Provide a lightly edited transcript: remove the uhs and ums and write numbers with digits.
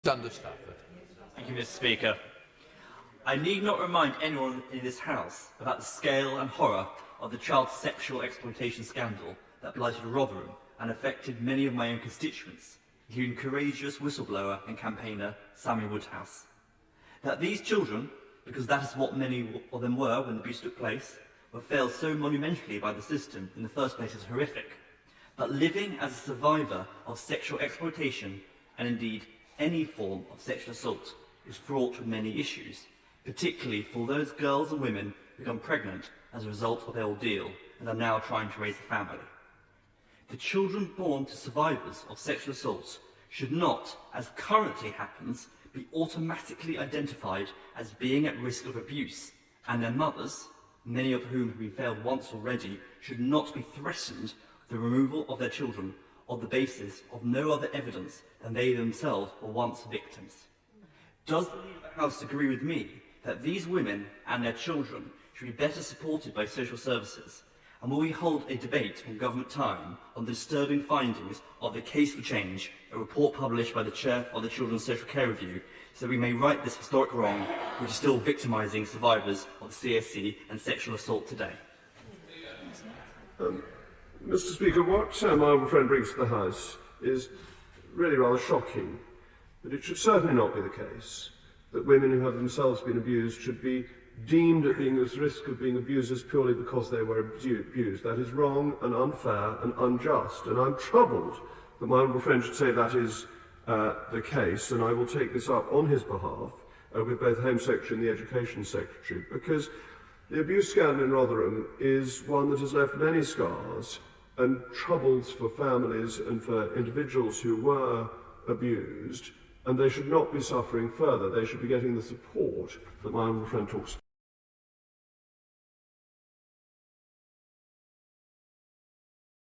Stafford. Thank you, Mr. Speaker. I need not remind anyone in this House about the scale and horror of the child sexual exploitation scandal that blighted Rotherham and affected many of my own constituents, including courageous whistleblower and campaigner Samuel Woodhouse. That these children, because that is what many of them were when the abuse took place, were failed so monumentally by the system in the first place is horrific. But living as a survivor of sexual exploitation, and indeed any form of sexual assault, is fraught with many issues, particularly for those girls and women who become pregnant as a result of their ordeal and are now trying to raise a family. The children born to survivors of sexual assault should not, as currently happens, be automatically identified as being at risk of abuse, and their mothers, many of whom have been failed once already, should not be threatened with the removal of their children on the basis of no other evidence than they themselves were once victims. Does the Leader of the House agree with me that these women and their children should be better supported by social services? And will we hold a debate on government time on the disturbing findings of the Case for Change, a report published by the Chair of the Children's Social Care Review, so we may right this historic wrong, which is still victimising survivors of CSC and sexual assault today? Mr. Speaker, what my honourable friend brings to the House is really rather shocking, but it should certainly not be the case that women who have themselves been abused should be deemed at being at risk of being abusers purely because they were abused. That is wrong and unfair and unjust, and I'm troubled that my honourable friend should say that is the case, and I will take this up on his behalf with both the Home Secretary and the Education Secretary, because the abuse scandal in Rotherham is one that has left many scars and troubles for families and for individuals who were abused, and they should not be suffering further. They should be getting the support that my honourable friend talks about.